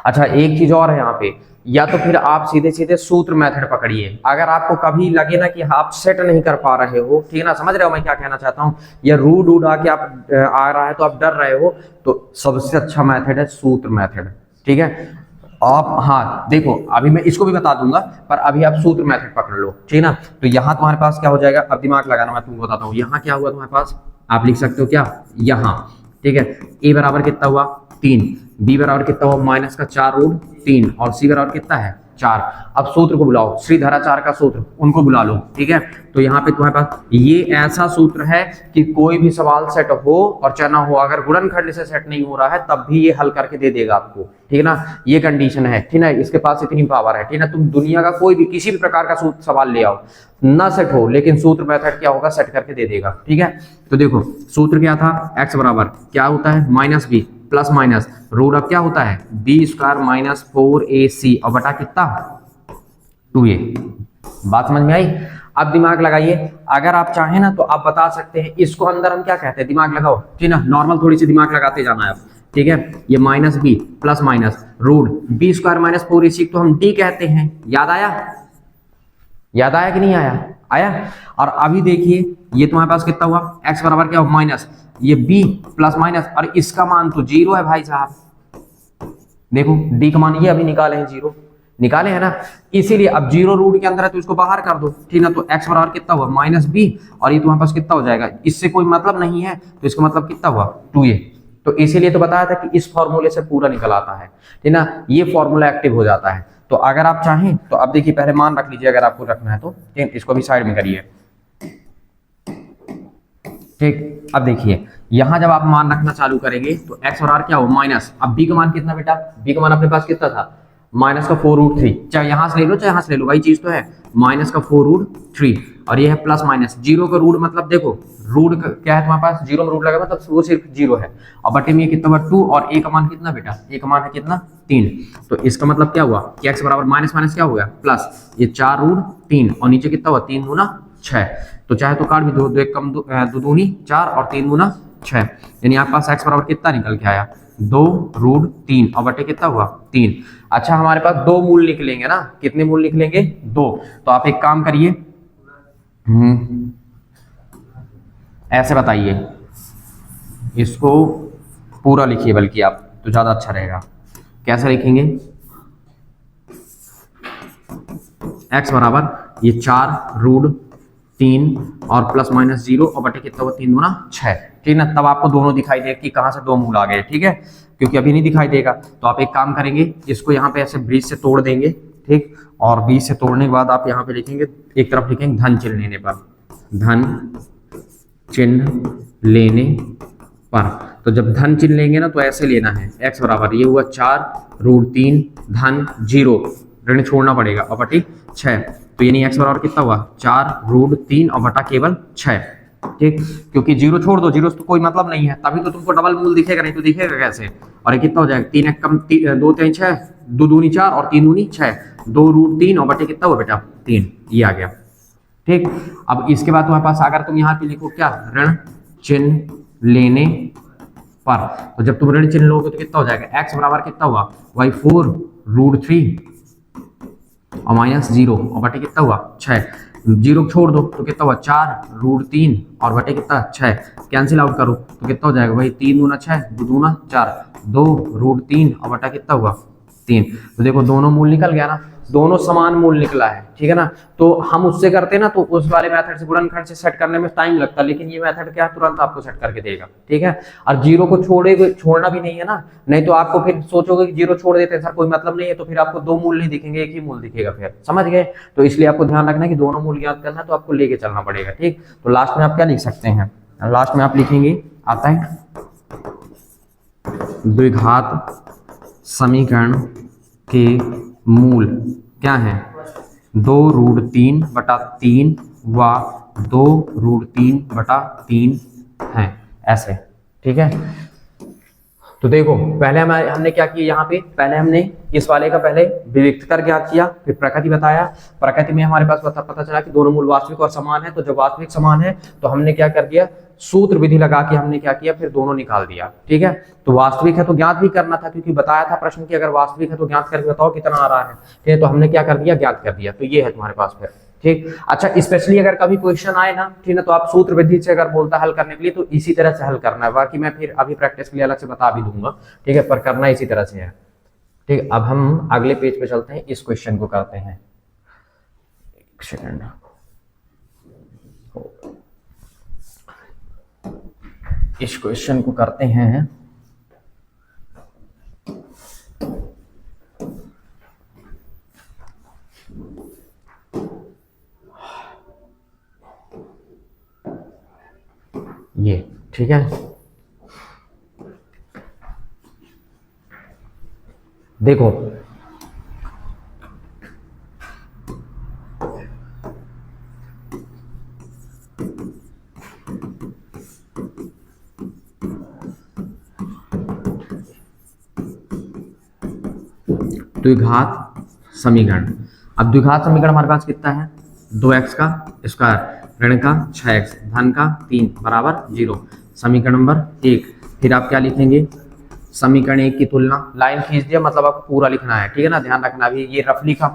अच्छा एक चीज और है यहाँ पे, या तो फिर आप सीधे सीधे सूत्र मेथड पकड़िए। अगर आपको कभी लगे ना कि आप सेट नहीं कर पा रहे हो, ठीक है ना, समझ रहे हो मैं क्या कहना चाहता हूँ, या रूट वूट आके आप आ रहा है तो आप डर रहे हो, तो सबसे अच्छा मेथड है सूत्र मेथड। ठीक है, आप हाँ देखो अभी मैं इसको भी बता दूंगा, पर अभी आप सूत्र मेथड पकड़ लो। ठीक है ना, तो यहाँ तुम्हारे पास क्या हो जाएगा, अब दिमाग लगाना मैं तुमको बताता हूँ। यहाँ क्या हुआ तुम्हारे पास, आप लिख सकते हो क्या यहाँ। ठीक है, ए बराबर कितना हुआ 3, बी बराबर कितना हुआ माइनस का 4 रूट 3 और सी बराबर कितना है 4। अब सूत्र को बुलाओ, श्रीधराचार्य का सूत्र उनको बुला लो। ठीक है, तो यहाँ पे तुम्हारे पास ये ऐसा सूत्र है कि कोई भी सवाल सेट हो और चाहे ना हो, अगर गुणनखंड से सेट नहीं हो रहा है तब भी ये हल करके दे देगा आपको। ठीक है ना, ये कंडीशन है। ठीक है, इसके पास इतनी पावर है। ठीक है, तुम दुनिया का कोई भी किसी भी प्रकार का सूत्र सवाल ले आओ, ना सेट हो, लेकिन सूत्र मेथड क्या होगा सेट करके दे देगा। ठीक है, तो देखो सूत्र क्या था, x बराबर क्या होता है -b प्लस माइनस रूट अब क्या होता है b² - 4ac और बटा कितना 2a। बात समझ में आई। अब दिमाग लगाइए, अगर आप चाहें ना तो आप बता सकते हैं इसको अंदर हम क्या कहते हैं, दिमाग लगाओ। ठीक है ना, नॉर्मल थोड़ी सी दिमाग लगाते जाना है आप। ठीक है, ये -b plus minus root b² - 4ac तो हम d कहते हैं। याद आया, याद आया कि नहीं आया, आया। और अभी देखिए ये तुम्हारे पास कितना हुआ, x बराबर क्या हुआ माइनस, ये b प्लस माइनस और इसका मान तो 0 है भाई साहब। देखो d का मान ये अभी निकाले हैं 0, निकाले हैं ना, इसीलिए अब 0 रूट के अंदर है तो इसको बाहर कर दो। ठीक है, तो x बराबर कितना हुआ -b और ये तुम्हारे पास कितना हो जाएगा, इससे कोई मतलब नहीं है तो इसका मतलब कितना हुआ 2a। तो इसीलिए तो बताया था कि इस फॉर्मूले से पूरा निकल आता है। ठीक है ना, ये फॉर्मूला एक्टिव हो जाता है। तो अगर आप चाहें तो अब देखिए पहले मान रख लीजिए अगर आपको रखना है तो। ठीक, इसको भी साइड में करिए। ठीक, अब देखिए यहां जब आप मान रखना चालू करेंगे तो x और r क्या हो माइनस, अब b का मान कितना बेटा, b का मान अपने पास कितना था -4 रूट 3, चाहे यहां से ले लो चाहे यहां से ले लो, वही चीज तो है -4 रूट 3 और ये है प्लस माइनस, जीरो का रूट मतलब देखो रूट क्या है तुम्हारे पास, जीरो में रूट लगा मतलब वो सिर्फ जीरो है, और बटे में ये कितना हुआ 2, और ए का मान कितना बेटा, ए का मान है कितना 3, तो इसका मतलब क्या हुआ कि x बराबर माइनस माइनस क्या हो गया प्लस, ये 4 रूट 3 और नीचे कितना हुआ 3 दूना 6, तो चाहे तो काट भी दो, एक कम दो दूनी 4 और 3 दूना 6, यानी आपके पास x बराबर कितना निकल के आया 2 रूट 3 और बटे कितना हुआ 3। अच्छा हमारे पास दो मूल निकलेंगे ना, कितने मूल निकलेंगे 2, तो आप एक काम करिए ऐसे बताइए, इसको पूरा लिखिए बल्कि आप तो ज्यादा अच्छा रहेगा। कैसे लिखेंगे, x बराबर ये 4 रूट 3 और प्लस माइनस 0 और बटे कितना हुआ 3 दूना 6, ठीक ना, तब आपको दोनों दिखाई दे कि कहां से दो मूल आ गए, ठीक है, क्योंकि अभी नहीं दिखाई देगा। तो आप एक काम करेंगे, इसको यहाँ पे ऐसे ब्रिज से तोड़ देंगे, ठीक, और बीच से तोड़ने के बाद आप यहाँ पे लिखेंगे, एक तरफ लिखेंगे धन चिन्ह लेने पर, धन चिन्ह लेने पर, तो जब धन चिन्ह लेंगे ना तो ऐसे लेना है, x बराबर ये हुआ 4 रूट 3 धन 0 ऋण छोड़ना पड़ेगा और बटे 6, तो यानी x बराबर कितना हुआ 4 रूट 3 और बटा केवल 6, ठीक, क्योंकि 0 छोड़ दो, 0 से तो कोई मतलब नहीं है, तभी तो तुमको डबल मूल दिखेगा, नहीं तो दिखेगा कैसे। और ये कितना हो जाएगा 3 कम 2 3 6 2 दूनी 4 और 3 दूनी 6, 2 रूट 3 और बटे कितना हुआ बेटा 3, ये आ गया, ठीक। अब इसके बाद तुम्हारे पास अगर तुम यहाँ पे लिखो क्या ऋण चिन्ह लेने पर, तो जब तुम ऋण चिन्ह लोगे तो कितना हो जाएगा x बराबर कितना हुआ वही 4 रूट 3 और माइनस 0 और बटे कितना हुआ 6, 0 छोड़ दो तो कितना हुआ 4 रूट 3 और बटे कितना 6, कैंसिल आउट करो तो कितना हो जाएगा भाई 3 दूना 6 2 दूना 4 2 रूट 3 और बटा कितना हुआ 3, तो देखो दोनों मूल निकल गया ना, दोनों समान मूल निकला है, ठीक है ना। तो हम उससे करते ना तो उस वाले मेथड से गुणनखंड से सेट करने में टाइम लगता, लेकिन ये मेथड क्या तुरंत आपको सेट करके देगा, ठीक है। और जीरो को छोड़ना भी नहीं है ना, नहीं तो आपको फिर सोचोगे कि जीरो छोड़ देते हैं सर कोई मतलब नहीं है, तो फिर आपको दो मूल नहीं दिखेंगे, एक ही मूल दिखेगा, फिर समझ गए। तो इसलिए आपको ध्यान रखना है कि दोनों मूल ज्ञात करना है तो आपको लेके चलना पड़ेगा, ठीक। तो लास्ट में आप क्या लिख सकते हैं, लास्ट में आप लिखेंगे आता है द्विघात समीकरण के मूल क्या है 2 रूट 3 बटा 3 व 2 रूट 3 बटा 3 है, ऐसे, ठीक है। तो देखो पहले हमने क्या किया, यहाँ पे पहले हमने इस वाले का पहले विविक्त कर ज्ञात किया, फिर प्रकृति बताया, प्रकृति में हमारे पास पता चला कि दोनों मूल वास्तविक और समान है, तो जब वास्तविक समान है तो हमने क्या कर दिया सूत्र विधि लगा के हमने क्या किया फिर दोनों निकाल दिया, ठीक है। तो वास्तविक है तो ज्ञात भी करना था, क्योंकि बताया था प्रश्न की अगर वास्तविक है तो ज्ञात करके बताओ कितना आ रहा है, ठीक है। तो हमने क्या कर दिया ज्ञात कर दिया, तो ये है तुम्हारे पास फिर, ठीक। अच्छा स्पेशली अगर कभी क्वेश्चन आए ना, ठीक है, तो आप सूत्र विधि से अगर बोलता हल करने के लिए तो इसी तरह से हल करना है, बाकी मैं फिर अभी प्रैक्टिस के लिए अलग से बता भी दूंगा, ठीक है, पर करना इसी तरह से है, ठीक। अब हम अगले पेज पे चलते हैं, इस क्वेश्चन को करते हैं, एक सेकंड, इस क्वेश्चन को करते हैं। ये ठीक है, देखो द्विघात समीकरण, अब द्विघात समीकरण हमारे पास कितना है 2x का स्क्वायर ऋण का 6x धन का 3 बराबर 0, समीकरण नंबर 1। फिर आप क्या लिखेंगे समीकरण 1 की तुलना, लाइन खींच दिया मतलब आपको पूरा लिखना है, ठीक है ना, ध्यान रखना। अभी ये रफली का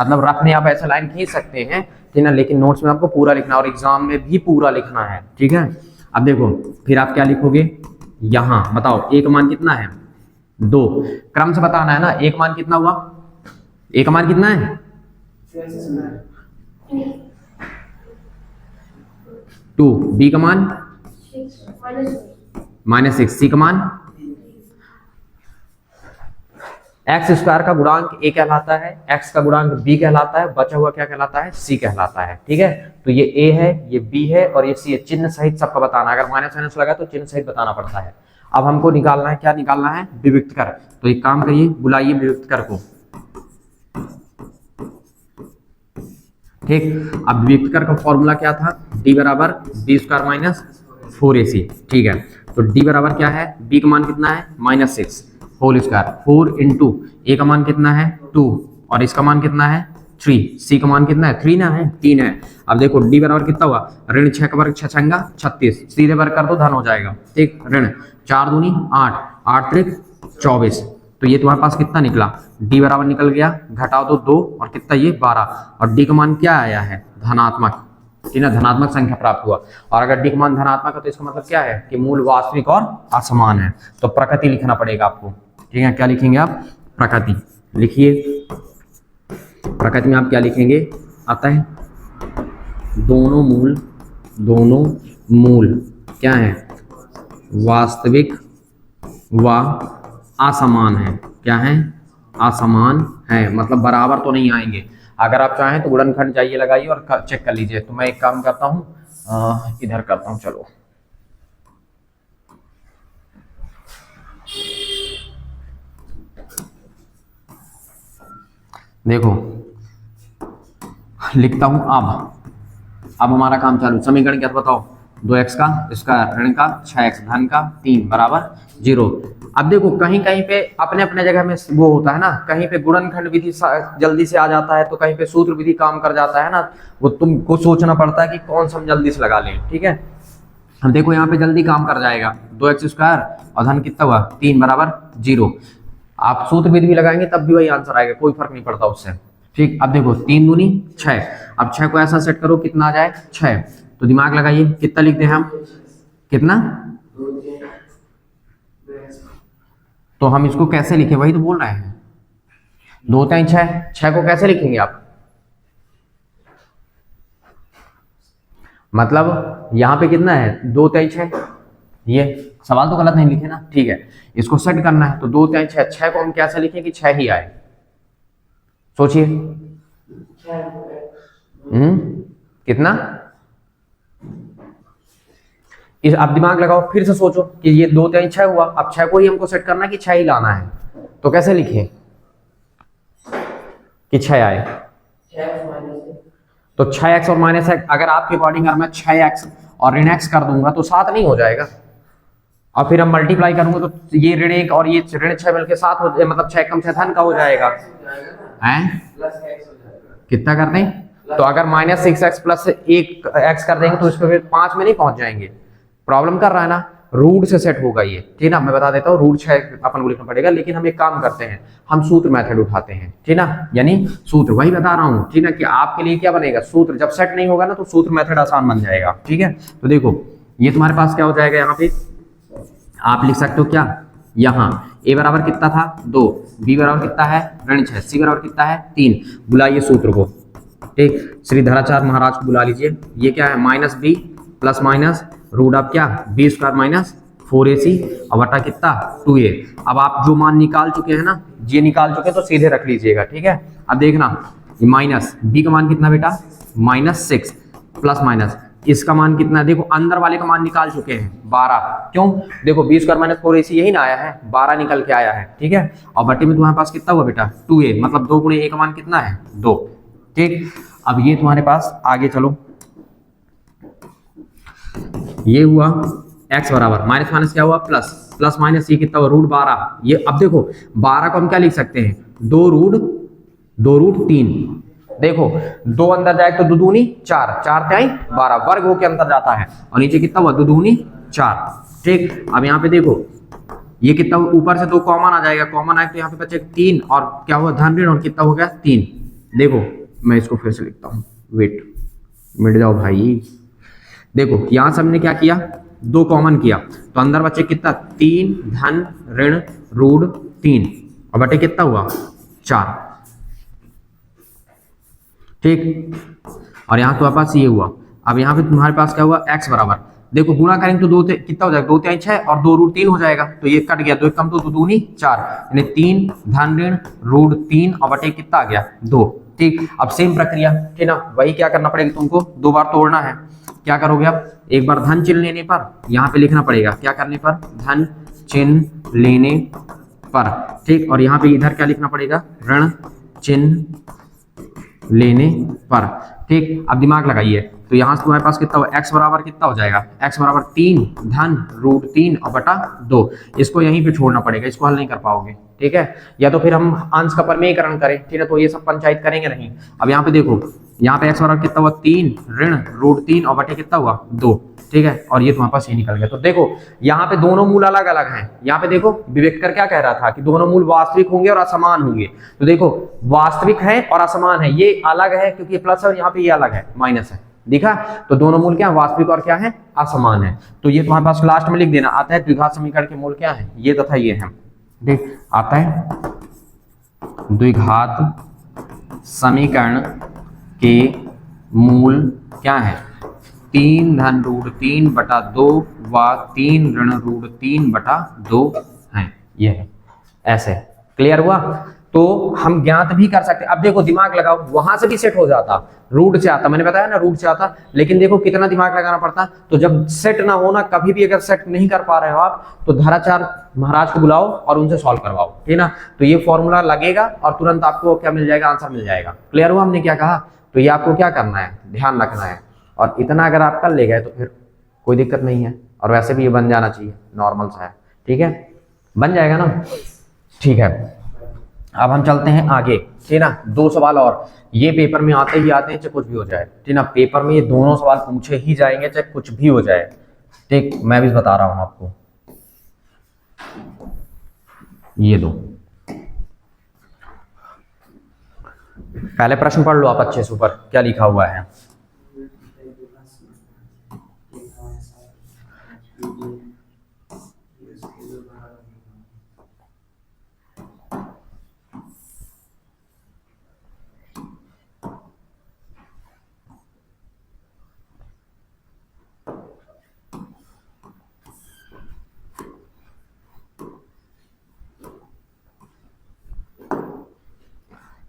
मतलब रफ में आप ऐसा लाइन खींच सकते हैं, ठीक है ना, लेकिन नोट्स में आपको पूरा लिखना और एग्जाम में भी पूरा लिखना है, ठीक है। अब देखो फिर आप क्या लिखोगे, यहाँ बताओ एक मान कितना है 2, क्रम से बताना है ना, एक मान कितना हुआ, एक मान कितना है 2, बी का मान -6, सी का मान एक्स स्क्वायर का गुणांक ए कहलाता है, एक्स का गुणांक बी कहलाता है, बचा हुआ क्या कहलाता है सी कहलाता है, ठीक है। तो ये ए है, ये बी है और ये सी है, चिन्ह सहित सबका बताना, अगर माइनस माइनस लगा तो चिन्ह सहित बताना पड़ता है। अब हमको निकालना है, क्या निकालना है विविक्त कर, तो एक काम करिए बुलाइए विविक्त कर को, ठीक। अब विवेक्तकर का फॉर्मूला क्या था, डी बराबर बी स्क्वायर माइनस 4ac। ठीक है, तो डी बराबर क्या है, बी का मान कितना है -6 होल स्क्वायर 4 इंटू ए का मान कितना है 2 और इसका मान कितना है 3, सी का मान कितना है 3 ना है 3 है। अब देखो डी बराबर कितना हुआ, ऋण 6 का वर्ग 6 छंगा 36, सीधे वर्ग कर दो धन हो जाएगा। ठीक, ऋण 4 दूनी 8, 8 त्रिक 24, तो ये तुम्हारे पास कितना निकला, डी बराबर निकल गया, घटाओ तो 2 और कितना ये 12 और डी का मान क्या आया है धनात्मक, ठीक है, धनात्मक संख्या प्राप्त हुआ। और अगर डी का मान धनात्मक है तो इसका मतलब क्या है कि मूल वास्तविक और असमान है, तो प्रकृति लिखना पड़ेगा आपको। ठीक है, क्या लिखेंगे आप, प्रकृति लिखिए। प्रकृति में आप क्या लिखेंगे, आता है दोनों मूल क्या है, वास्तविक व असमान है। क्या है, असमान है, मतलब बराबर तो नहीं आएंगे। अगर आप चाहें तो गुणनखंड जाइए लगाइए और चेक कर लीजिए। तो मैं एक काम करता हूँ, इधर करता हूँ, चलो देखो लिखता हूं। अब हमारा काम चालू, समीकरण क्या बताओ, 2x का स्क्वायर ऋण का 6x धन का 3 बराबर 0। अब देखो कहीं कहीं पे अपने अपने जगह में वो होता है ना, कहीं पे गुणनखंड विधि जल्दी से आ जाता है तो कहीं पे सूत्र विधि काम कर जाता है ना, वो तुमको सोचना पड़ता है कि कौन सा हम जल्दी से लगा लें। ठीक है, हम देखो यहाँ पे जल्दी काम कर जाएगा, 2x स्क्वायर और धन कितना हुआ 3 बराबर 0। आप सूत्र विधि भी लगाएंगे तब भी वही आंसर आएगा, कोई फर्क नहीं पड़ता उससे। ठीक, अब देखो 3 दूनी 6, अब 6 को ऐसा सेट करो कितना आ जाए 6, तो दिमाग लगाइए कितना लिखते हैं हम, कितना, तो हम इसको कैसे लिखे, वही तो बोल रहे हैं, 2 3 6, 6 को कैसे लिखेंगे आप, मतलब यहाँ पे कितना है 2 3 6, ये सवाल तो गलत नहीं लिखे ना। ठीक है, इसको सेट करना है तो 2 3 6, 6 को हम कैसे लिखें कि 6 ही आए, सोचिए। कितना, इस अब दिमाग लगाओ, फिर से सोचो कि ये 2 3 6 हुआ, अब 6 को ही हमको सेट करना है कि 6 ही लाना है, तो कैसे लिखें कि 6 आए, तो 6x और -x, अगर आपके अकॉर्डिंग अगर मैं 6x और ऋण x कर दूंगा तो 7 नहीं हो जाएगा, और फिर हम मल्टीप्लाई करूंगा तो ये ऋण 1 और ये ऋण 6 मिलकर 7 हो, मतलब 6 कम 6 धन का हो जाएगा, हैं कितना कर दें, तो अगर -6x प्लस 1x कर देंगे तो इसको फिर 5 में नहीं पहुंच जाएंगे, प्रॉब्लम कर रहा है ना, रूट से सेट होगा ये। ठीक ना, मैं बता देता हूँ, रूट 6 अपन को लिखना पड़ेगा, लेकिन हम एक काम करते हैं, हम सूत्र मेथड उठाते हैं। ठीक ना, यानी सूत्र वही बता रहा हूँ, ठीक ना, कि आपके लिए क्या बनेगा, सूत्र जब सेट नहीं होगा ना तो सूत्र मेथड आसान बन जाएगा। ठीक है, तो देखो ये तुम्हारे पास क्या हो जाएगा, यहाँ पे आप लिख सकते हो क्या, यहाँ a बराबर कितना था 2, b बराबर कितना है ऋण 6, c बराबर कितना है 3, बुलाइए सूत्र को। ठीक, श्री धराचार्य महाराज को बुला लीजिए। ये क्या है -b plus minus root of क्या, बी स्क्वायर माइनस 4ac और बटा कितना 2a। अब आप जो मान निकाल चुके हैं ना, ये निकाल चुके हैं तो सीधे रख लीजिएगा। ठीक है, अब देखना ये माइनस बी का मान कितना बेटा -6 प्लस माइनस इसका मान कितना है, देखो अंदर वाले का मान निकाल चुके हैं 12, क्यों, देखो बी स्क्वायर माइनस 4ac यही ना आया है, 12 निकल के आया है। ठीक है, और बटे में तुम्हारे पास कितना हुआ बेटा 2a, मतलब 2 गुणे a का मान कितना है 2। ठीक, अब ये तुम्हारे पास आगे चलो, ये हुआ x बराबर माइनस माइनस क्या हुआ प्लस, प्लस माइनस ये कितना हुआ √12। ये अब देखो 12 को हम क्या लिख सकते हैं, 2 रूट 3, देखो 2 अंदर जाए तो 2 दूनी 4, 4 त्याई 12, वर्ग होके अंदर जाता है, और नीचे कितना हुआ 2 दूनी 4। ठीक, अब यहाँ पे देखो ये कितना, ऊपर से 2 कॉमन आ जाएगा, कॉमन आए तो यहाँ पे बचे 3 और क्या हुआ धन ऋण, और कितना हो गया 3। देखो मैं इसको फिर से लिखता हूँ, वेट मिट जाओ भाई, देखो यहां से हमने क्या किया 2 कॉमन किया तो अंदर बचे कितना 3 धन ऋण रूट 3 और बटे कितना हुआ 4। ठीक, और यहाँ तुम्हारे पास ये हुआ। अब यहाँ पे तुम्हारे पास क्या हुआ x बराबर, देखो गुणा करेंगे तो 2 कितना हो जाएगा 2 3 6 और 2 रूट 3 हो जाएगा, तो ये कट गया, 2 कम 2 दूनी 4, यानी 3 धन ऋण रूट 3 और बटे कितना आ गया 2। ठीक, अब सेम प्रक्रिया, ठीक ना, वही क्या करना पड़ेगा तुमको, 2 बार तोड़ना है। क्या करोगे आप, एक बार धन चिन्ह लेने पर यहाँ पे लिखना पड़ेगा, क्या करने पर, धन चिन्ह लेने पर। ठीक, और यहाँ पे इधर क्या लिखना पड़ेगा, ऋण चिन्ह लेने पर। ठीक, अब दिमाग लगाइए, तो यहाँ से तुम्हारे पास कितना हो, x बराबर कितना हो जाएगा, x बराबर 3 धन रूट 3 और बटा 2। इसको यहीं पे छोड़ना पड़ेगा, इसको हल नहीं कर पाओगे, ठीक है। या तो फिर हम अंश का परमेयीकरण करें, ठीक है, तो ये सब पंचायत करेंगे नहीं। अब यहाँ पे देखो, यहाँ पे x बराबर कितना हुआ 3 ऋण रूट 3 और बटे कितना हुआ 2, ठीक है, और ये तुम्हारे पास ये निकल गया। तो देखो यहाँ पे दोनों मूल अलग अलग हैं। यहाँ पे देखो विवेककर क्या कह रहा था कि दोनों मूल वास्तविक होंगे और असमान होंगे। तो देखो वास्तविक है और असमान है, ये अलग है क्योंकि प्लस है और यहाँ पे ये अलग है माइनस है, दिखा। तो दोनों मूल क्या है, वास्तविक और क्या है, असमान है। तो ये तुम्हारे पास लास्ट में लिख देना, आता है द्विघात समीकरण के मूल क्या है, ये तथा ये है, ठीक, आता है द्विघात समीकरण के मूल क्या है, 3 धन रूट 3 बटा 2 व 3 ऋण रूट 3 बटा 2 है, ये है, ऐसे क्लियर हुआ। तो हम ज्ञात भी कर सकते। अब देखो दिमाग लगाओ, वहां से भी सेट हो जाता, रूट से आता, मैंने बताया ना रूट से आता, लेकिन देखो कितना दिमाग लगाना पड़ता। तो जब सेट ना होना, कभी भी अगर सेट नहीं कर पा रहे हो आप, तो धाराचार महाराज को बुलाओ और उनसे सॉल्व करवाओ, ठीक ना। तो ये फॉर्मूला लगेगा और तुरंत आपको क्या मिल जाएगा, आंसर मिल जाएगा। क्लियर हुआ हमने क्या कहा। तो ये आपको क्या करना है, ध्यान रखना है, और इतना अगर आप कर ले गए तो फिर कोई दिक्कत नहीं है। और वैसे भी ये बन जाना चाहिए, नॉर्मल सा है, ठीक है, बन जाएगा ना, ठीक है। अब हम चलते हैं आगे, ठीक ना। 2 सवाल और, ये पेपर में आते ही आते हैं, चाहे कुछ भी हो जाए, ठीक ना। पेपर में ये दोनों सवाल पूछे ही जाएंगे, चाहे कुछ भी हो जाए, ठीक, मैं भी बता रहा हूं आपको। ये दो पहले प्रश्न पढ़ लो आप अच्छे से, ऊपर क्या लिखा हुआ है।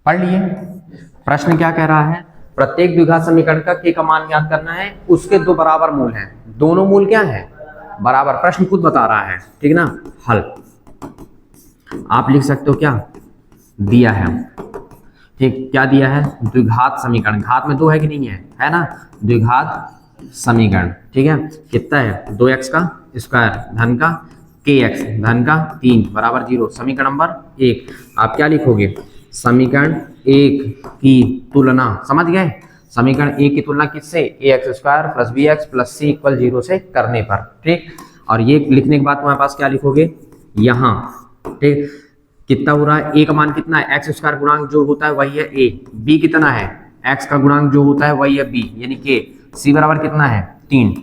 पढ़ लिए। प्रश्न क्या कह रहा है, प्रत्येक द्विघात समीकरण का k का मान ज्ञात करना है, उसके 2 बराबर मूल हैं, दोनों मूल क्या है, बराबर। प्रश्न खुद बता रहा है, ठीक ना। हल आप लिख सकते हो, क्या दिया है, ठीक, क्या दिया है, द्विघात समीकरण, घात में 2 है कि नहीं है ना, द्विघात समीकरण, ठीक है। कितना है, 2x का स्क्वायर धन का kx धन का 3 बराबर 0, समीकरण नंबर 1। आप क्या लिखोगे, समीकरण 1 की तुलना, समझ गए, समीकरण 1 की तुलना किससे, ax square plus bx plus c equal 0 से करने पर, ठीक। और ये लिखने के बाद तुम्हारे पास क्या लिखोगे यहाँ, ठीक, कितना हो रहा है, a का मान कितना है, x स्क्वायर गुणांक जो होता है वही है a, b कितना है, x का गुणांक जो होता है वही है b यानी k, c बराबर कितना है 3।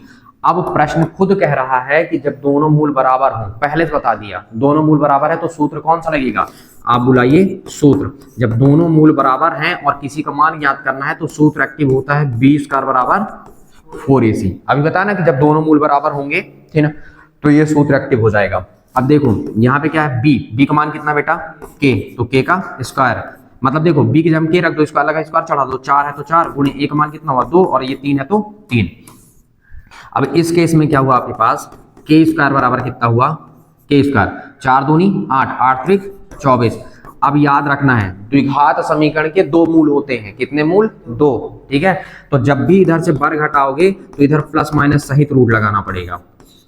अब प्रश्न खुद कह रहा है कि जब दोनों मूल बराबर हों, पहले से बता दिया दोनों मूल बराबर है तो सूत्र कौन सा लगेगा, आप बुलाइए सूत्र। जब दोनों मूल बराबर हैं और किसी का मान ज्ञात करना है तो सूत्र एक्टिव होता है b स्क्वायर बराबर 4ac। अभी बताया ना कि जब दोनों मूल बराबर होंगे, ठीक ना, तो ये सूत्र एक्टिव हो जाएगा। अब देखो यहाँ पे क्या है, b का मान कितना बेटा k, तो k का स्क्वायर, मतलब देखो b की जगह k रख दो, स्क्वायर लगा स्क्वायर चढ़ा दो, 4 है तो 4 गुणे a का मान कितना हुआ 2 और ये 3 है तो 3। अब इस केस में क्या हुआ आपके पास, k स्क्वायर बराबर कितना हुआ, k स्क्वायर 4 दूनी 8, 8 त्रिक 24। अब याद रखना है द्विघात समीकरण के 2 मूल होते हैं, कितने मूल, 2, ठीक है। तो जब भी इधर से वर्ग घटाओगे तो इधर प्लस माइनस सहित रूट लगाना पड़ेगा,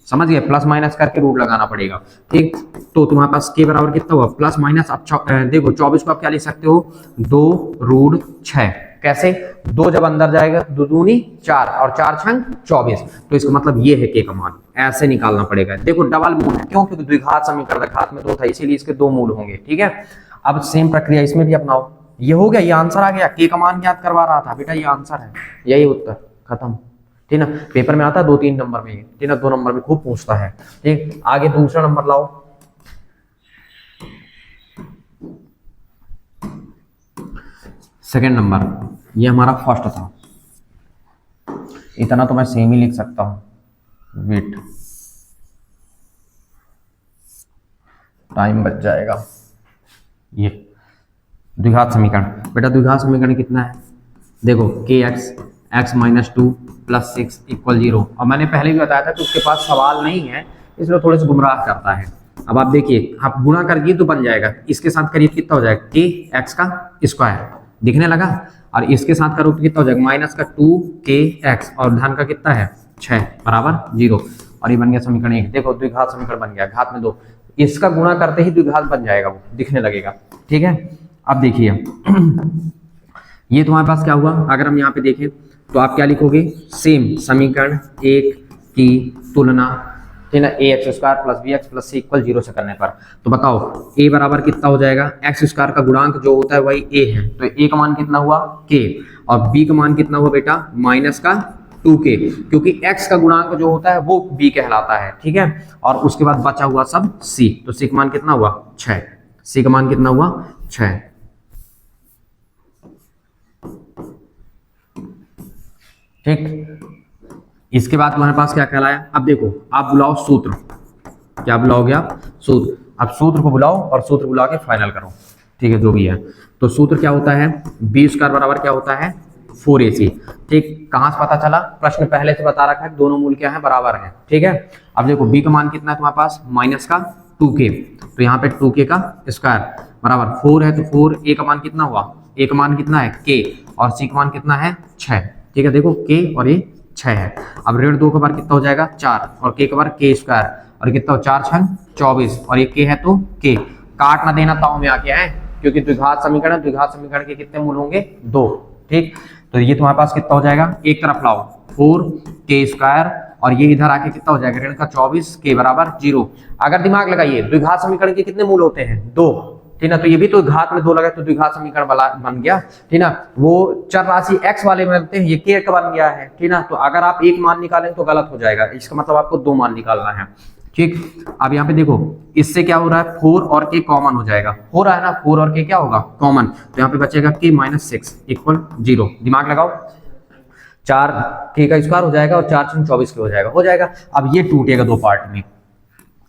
समझ गए, प्लस माइनस करके रूट लगाना पड़ेगा, ठीक। तो तुम्हारे पास k बराबर कितना हुआ, प्लस माइनस। अब देखो 24 को आप क्या लिख सकते हो, 2 रूट 6, कैसे, 2 जब अंदर जाएगा 2 दूनी 4 और 4 छंग 24, तो इसका मतलब ये है k का मान, ऐसे निकालना पड़ेगा। देखो डबल मूल है, क्यों, क्योंकि द्विघात समीकरण घात में 2 था इसीलिए इसके 2 मूल होंगे, ठीक है। अब सेम प्रक्रिया इसमें भी अपनाओ, ये हो गया, ये आंसर आ गया, k का मान ज्ञात करवा रहा था बेटा, ये आंसर है, यही उत्तर, खत्म, ठीक ना। पेपर में आता है 2-3 नंबर में, ठीक ना, 2 नंबर में खूब पूछता है, ठीक। आगे दूसरा नंबर लाओ, सेकंड नंबर, ये हमारा फर्स्ट था, इतना तो मैं सेम ही लिख सकता हूं, वेट टाइम बच जाएगा। ये द्विघात समीकरण, बेटा द्विघात समीकरण कितना है, देखो kx x minus 2 plus 6 equal 0। और मैंने पहले भी बताया था कि उसके पास सवाल नहीं है, इसलिए थोड़े से गुमराह करता है। अब आप देखिए, आप गुणा कर दिए तो बन जाएगा, इसके साथ करीब कितना हो जाएगा, k x का स्क्वायर दिखने लगा। और इसके साथ करो तो कितना हो जाएगा, माइनस का 2kx और धन का कितना है 6 बराबर 0। और ये बन गया समीकरण 1। देखो द्विघात समीकरण बन गया, घात में 2, इसका गुणा करते ही द्विघात बन जाएगा, वो दिखने लगेगा। ठीक है, अब देखिए ये तुम्हारे पास क्या हुआ, अगर हम यहाँ पे देखें तो आप क्या लिखोगे, सेम समीकरण 1 की तुलना, ठीक है, ax² + bx + c = 0 से करने पर। तो बताओ a बराबर कितना हो जाएगा, x² का गुणांक जो होता है वही a है, तो a का मान कितना हुआ k, और b का मान कितना हुआ बेटा माइनस का 2k, क्योंकि x का गुणांक जो होता है वो b कहलाता है। ठीक है, और उसके बाद बचा हुआ सब c, तो c का मान कितना हुआ 6, c का मान कितना हुआ 6। ठीक, इसके बाद तुम्हारे पास क्या कहलाया, अब देखो आप बुलाओ सूत्र, क्या बुलाओगे आप, सूत्र। अब सूत्र को बुलाओ और सूत्र बुला के फाइनल करो। ठीक है, जो भी है, तो सूत्र क्या होता है, b² बराबर क्या होता है 4ac। ठीक, कहां से पता चला, प्रश्न पहले से बता रखा है, दोनों मूल क्या है बराबर है। ठीक है, अब देखो b का मान कितना है तुम्हारे पास माइनस का 2k, तो यहाँ पे 2k का स्क्वायर बराबर 4 है, तो 4, a का मान कितना हुआ, a का मान कितना है k, और c का मान कितना है 6। ठीक है, देखो k और a 6 है। अब ऋण 2 का बार कितना हो जाएगा 4, और k का बार k², और कितना 4 6 24, और ये k है तो k, काट ना देना ताऊ में आके है, क्योंकि द्विघात समीकरण, द्विघात समीकरण के कितने मूल होंगे 2। ठीक, तो ये तुम्हारे पास कितना हो जाएगा, एक तरफ लाओ 4k², और ये इधर आके कितना हो जाएगा ऋण का 24, k बराबर 0। अगर दिमाग लगाइए द्विघात समीकरण के कितने मूल होते हैं 2, ठीक ना, तो ये भी तो घात में 2 लगा तो द्विघात समीकरण बन गया। ठीक ना, वो चर राशि x वाले बनते हैं, ये k का बन गया है। ठीक ना, तो अगर आप एक मान निकालें तो गलत हो जाएगा, इसका मतलब आपको 2 मान निकालना है। ठीक, अब यहाँ पे देखो इससे क्या हो रहा है, 4 और k कॉमन हो जाएगा, हो रहा है ना, 4 और k क्या होगा कॉमन, तो यहाँ पे बचेगा k - 6 = 0। दिमाग लगाओ, 4k² हो जाएगा और 4 6 24 हो जाएगा। अब ये टूटेगा 2 पार्ट में,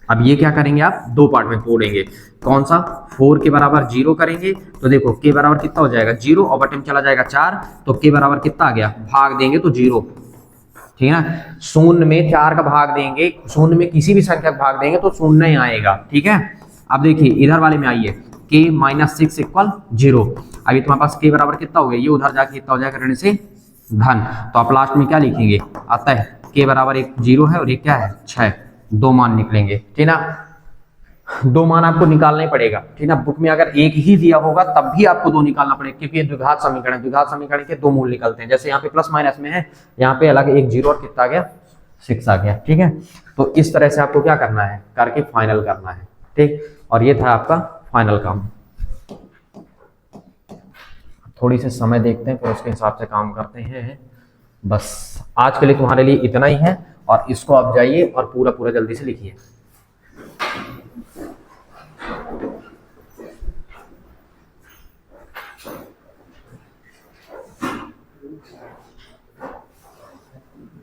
अब ये क्या करेंगे आप 2 पार्ट में तोड़ेंगे, कौन सा 4 के बराबर 0 करेंगे, तो देखो k बराबर कितना हो जाएगा 0, और बटे में चला जाएगा 4, तो k बराबर कितना आ गया, भाग देंगे तो 0। ठीक है ना, शून्य में 4 का भाग देंगे, शून्य में किसी भी संख्या का भाग देंगे तो शून्य ही आएगा। ठीक है, अब देखिए इधर वाले में आइए, k - 6 = 0। अभी तुम्हारे पास k बराबर कितना हो गया, ये उधर जाके कितना हो जाएगा ऋण से धन, तो आप लास्ट में क्या लिखेंगे, आता है k बराबर 0 है और ये क्या है 6, 2 मान निकलेंगे। ठीक ना, 2 मान आपको निकालना ही पड़ेगा। ठीक ना, बुक में अगर एक ही दिया होगा तब भी आपको 2 निकालना पड़ेगा, क्योंकि ये द्विघात समीकरण, द्विघात समीकरण के 2 मूल निकलते हैं। जैसे यहाँ पे प्लस माइनस में है, यहाँ पे अलग एक 0 और कितना आ गया 6 आ गया। ठीक है, तो इस तरह से आपको क्या करना है, करके फाइनल करना है। ठीक, और ये था आपका फाइनल काम। थोड़ी सी समय देखते हैं फिर उसके हिसाब से काम करते हैं। बस आज के लिए तुम्हारे लिए इतना ही है, और इसको आप जाइए और पूरा जल्दी से लिखिए।